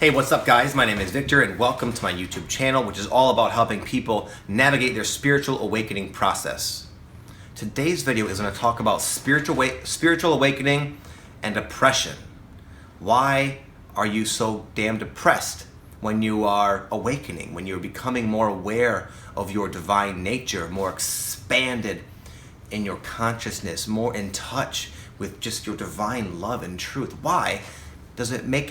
Hey, what's up guys? My name is Victor and welcome to my YouTube channel, which is all about helping people navigate their spiritual awakening process. Today's video is going to talk about spiritual awakening and depression. Why are you so damn depressed when you are awakening, when you're becoming more aware of your divine nature, more expanded in your consciousness, more in touch with just your divine love and truth? Why? It doesn't make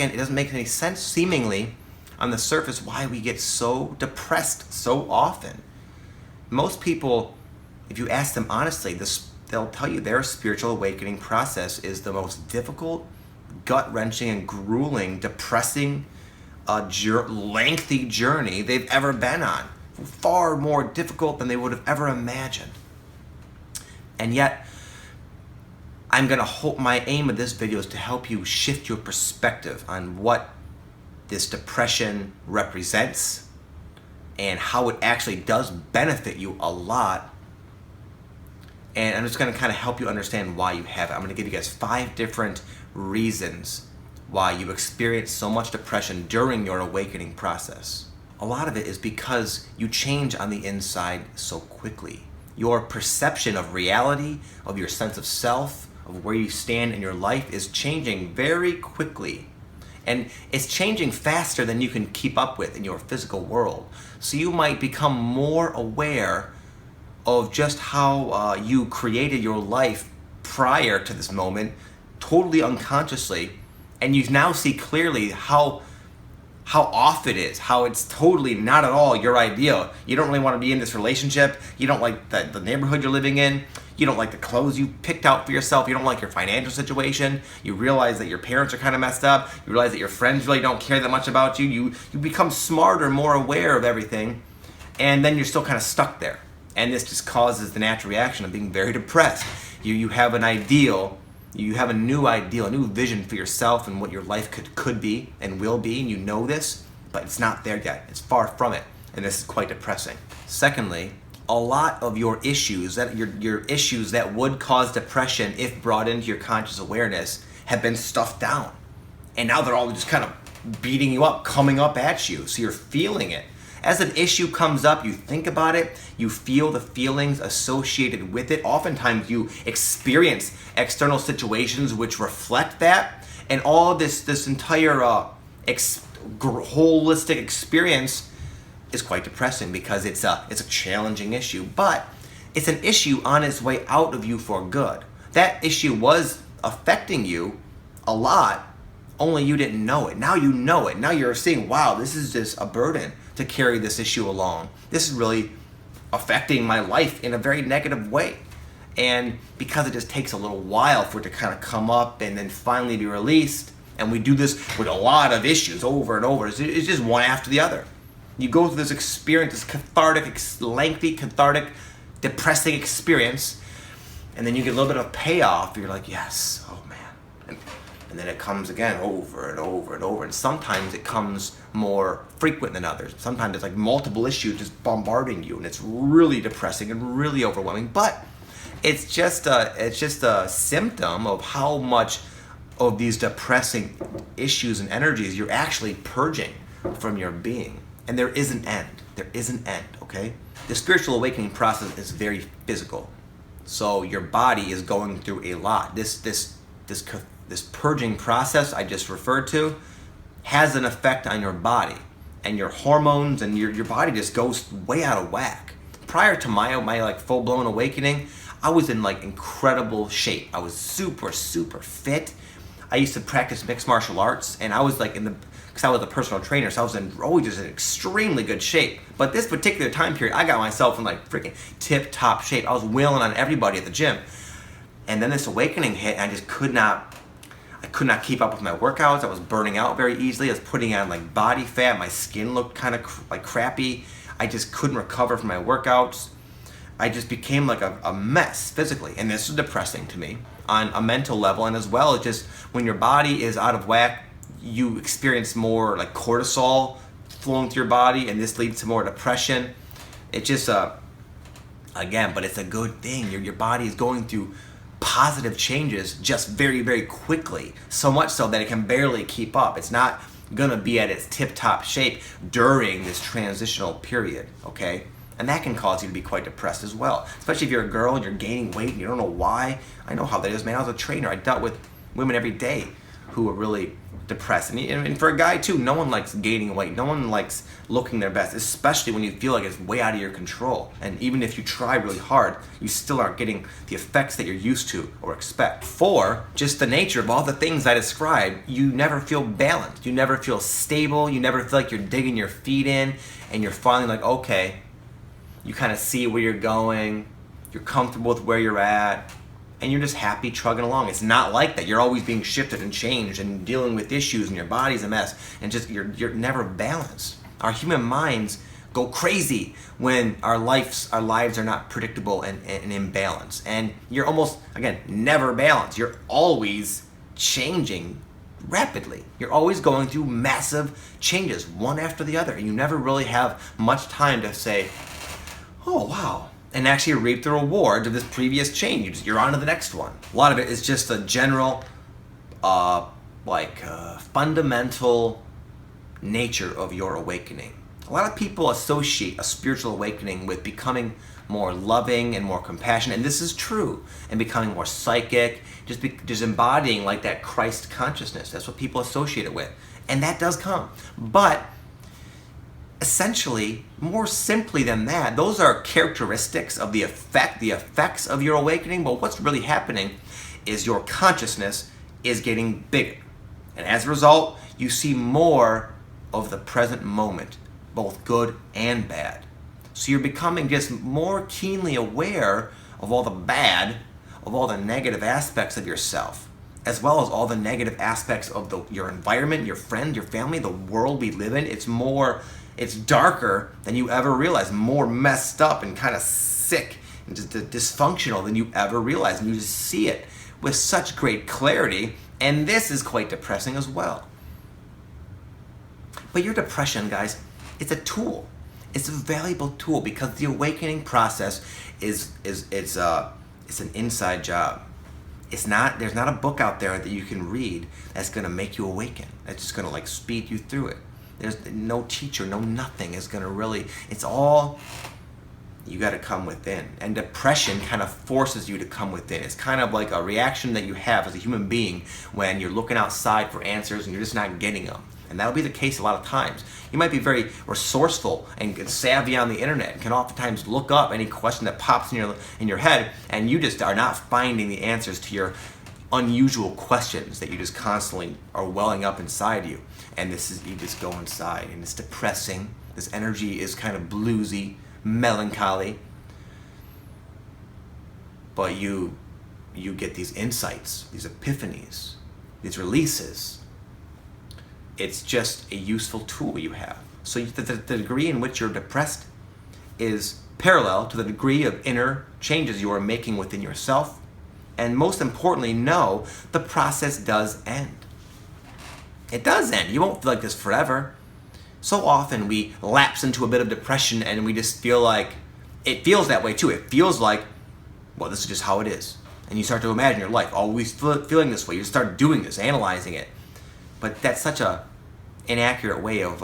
any sense, seemingly, on the surface, why we get so depressed so often. Most people, if you ask them honestly, they'll tell you their spiritual awakening process is the most difficult, gut-wrenching, and grueling, depressing, lengthy journey they've ever been on. Far more difficult than they would have ever imagined. And yet, my aim of this video is to help you shift your perspective on what this depression represents and how it actually does benefit you a lot. And I'm just going to kind of help you understand why you have it. I'm going to give you guys 5 different reasons why you experience so much depression during your awakening process. A lot of it is because you change on the inside so quickly. Your perception of reality, of your sense of self, of where you stand in your life is changing very quickly. And it's changing faster than you can keep up with in your physical world. So you might become more aware of just how you created your life prior to this moment, totally unconsciously, and you now see clearly how off it is, how it's totally not at all your idea. You don't really want to be in this relationship. You don't like the neighborhood you're living in. You don't like the clothes you picked out for yourself. You don't like your financial situation. You realize that your parents are kind of messed up. You realize that your friends really don't care that much about you. You become smarter, more aware of everything, and then you're still kind of stuck there. And this just causes the natural reaction of being very depressed. You have an ideal. You have a new ideal, a new vision for yourself and what your life could be and will be, and you know this, but it's not there yet. It's far from it, and this is quite depressing. Secondly, a lot of your issues, your issues that would cause depression if brought into your conscious awareness, have been stuffed down. And now they're all just kind of beating you up, coming up at you, so you're feeling it. As an issue comes up, you think about it, you feel the feelings associated with it. Oftentimes you experience external situations which reflect that, and all this entire holistic experience is quite depressing because it's a challenging issue, but it's an issue on its way out of you for good. That issue was affecting you a lot, only you didn't know it. Now you know it. Now you're seeing, wow, this is just a burden to carry this issue along. This is really affecting my life in a very negative way. And because it just takes a little while for it to kind of come up and then finally be released, and we do this with a lot of issues over and over, it's just one after the other. You go through this experience, this cathartic, lengthy, depressing experience, and then you get a little bit of payoff. You're like, yes, oh man. And then it comes again over and over and over. And sometimes it comes more frequent than others. Sometimes it's like multiple issues just bombarding you, and it's really depressing and really overwhelming. But it's just a symptom of how much of these depressing issues and energies you're actually purging from your being. And there is an end. There is an end, okay? The spiritual awakening process is very physical. So your body is going through a lot. This purging process I just referred to has an effect on your body and your hormones, and your body just goes way out of whack. Prior to my like full-blown awakening, I was in like incredible shape. I was super fit. I used to practice mixed martial arts, and I was like because I was a personal trainer, so I was always just in extremely good shape. But this particular time period, I got myself in like freaking tip-top shape. I was wailing on everybody at the gym. And then this awakening hit, and I just could not keep up with my workouts. I was burning out very easily. I was putting on like body fat. My skin looked kind of like crappy. I just couldn't recover from my workouts. I just became like a mess physically. And this was depressing to me on a mental level, and as well as just when your body is out of whack, you experience more like cortisol flowing through your body, and this leads to more depression. It just, again, but it's a good thing. Your body is going through positive changes just very, very quickly. So much so that it can barely keep up. It's not gonna be at its tip-top shape during this transitional period, okay? And that can cause you to be quite depressed as well. Especially if you're a girl and you're gaining weight and you don't know why. I know how that is, man. I was a trainer. I dealt with women every day who were really depressed. And for a guy too, no one likes gaining weight. No one likes looking their best, especially when you feel like it's way out of your control. And even if you try really hard, you still aren't getting the effects that you're used to or expect. For just the nature of all the things I described, you never feel balanced. You never feel stable. You never feel like you're digging your feet in and you're finally like, okay, you kind of see where you're going. You're comfortable with where you're at. And you're just happy trugging along. It's not like that. You're always being shifted and changed and dealing with issues and your body's a mess. And just you're never balanced. Our human minds go crazy when our lives are not predictable and in balance. And you're almost, again, never balanced. You're always changing rapidly. You're always going through massive changes, one after the other. And you never really have much time to say, oh, wow, and actually reap the rewards of this previous change. You're on to the next one. A lot of it is just a general, fundamental nature of your awakening. A lot of people associate a spiritual awakening with becoming more loving and more compassionate, and this is true, and becoming more psychic, just embodying like that Christ consciousness. That's what people associate it with, and that does come. But essentially, more simply than that, those are characteristics of the effects of your awakening. But what's really happening is your consciousness is getting bigger. And as a result, you see more of the present moment, both good and bad. So you're becoming just more keenly aware of all the bad, of all the negative aspects of yourself, as well as all the negative aspects of your environment, your friends, your family, the world we live in. It's darker than you ever realized, more messed up and kind of sick and just dysfunctional than you ever realized. And you just see it with such great clarity. And this is quite depressing as well. But your depression, guys, it's a tool. It's a valuable tool because the awakening process is an inside job. There's not a book out there that you can read that's gonna make you awaken. That's just gonna speed you through it. There's no teacher, no nothing is gonna really, it's all, you gotta come within. And depression kind of forces you to come within. It's kind of like a reaction that you have as a human being when you're looking outside for answers and you're just not getting them. And that'll be the case a lot of times. You might be very resourceful and savvy on the internet and can oftentimes look up any question that pops in your head, and you just are not finding the answers to your unusual questions that you just constantly are welling up inside you. And you just go inside and it's depressing. This energy is kind of bluesy, melancholy. But you get these insights, these epiphanies, these releases. It's just a useful tool you have. So the degree in which you're depressed is parallel to the degree of inner changes you are making within yourself. And most importantly, know the process does end. It does end. You won't feel like this forever. So often we lapse into a bit of depression and we just feel like, it feels that way too. It feels like, well, this is just how it is. And you start to imagine your life always feeling this way. You start doing this, analyzing it. But that's such a inaccurate way of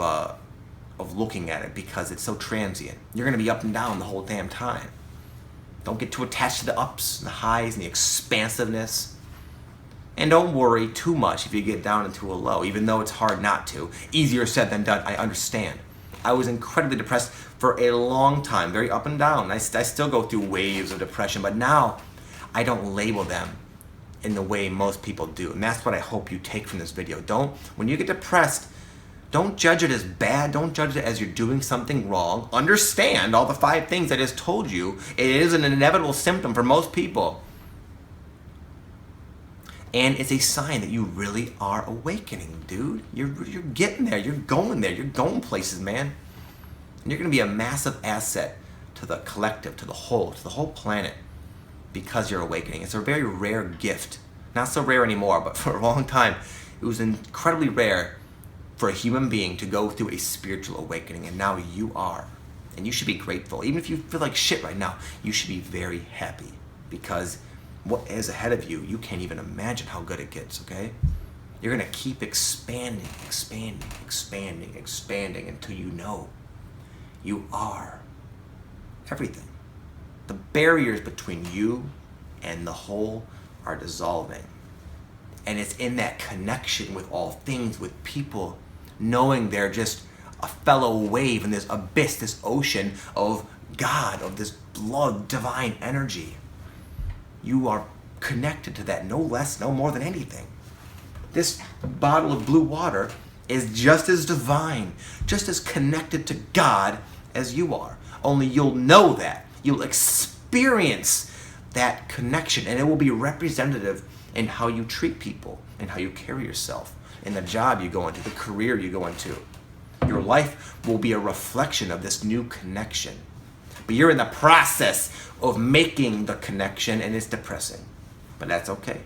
looking at it because it's so transient. You're going to be up and down the whole damn time. Don't get too attached to the ups and the highs and the expansiveness. And don't worry too much if you get down into a low, even though it's hard not to. Easier said than done, I understand. I was incredibly depressed for a long time, very up and down. I still go through waves of depression, but now I don't label them in the way most people do. And that's what I hope you take from this video. When you get depressed, don't judge it as bad. Don't judge it as you're doing something wrong. Understand all the 5 things I just told you. It is an inevitable symptom for most people. And it's a sign that you really are awakening, dude. You're getting there. You're going there. You're going places, man. And you're going to be a massive asset to the collective, to the whole planet, because you're awakening. It's a very rare gift. Not so rare anymore, but for a long time, it was incredibly rare for a human being to go through a spiritual awakening, and now you are. And you should be grateful. Even if you feel like shit right now, you should be very happy because what is ahead of you, you can't even imagine how good it gets, okay? You're going to keep expanding, expanding, expanding, expanding until you know you are everything. The barriers between you and the whole are dissolving. And it's in that connection with all things, with people, knowing they're just a fellow wave in this abyss, this ocean of God, of this blood, divine energy. You are connected to that no less, no more than anything. This bottle of blue water is just as divine, just as connected to God as you are. Only you'll know that. You'll experience that connection, and it will be representative in how you treat people, and how you carry yourself, in the job you go into, the career you go into. Your life will be a reflection of this new connection. But you're in the process of making the connection, and it's depressing. But that's okay.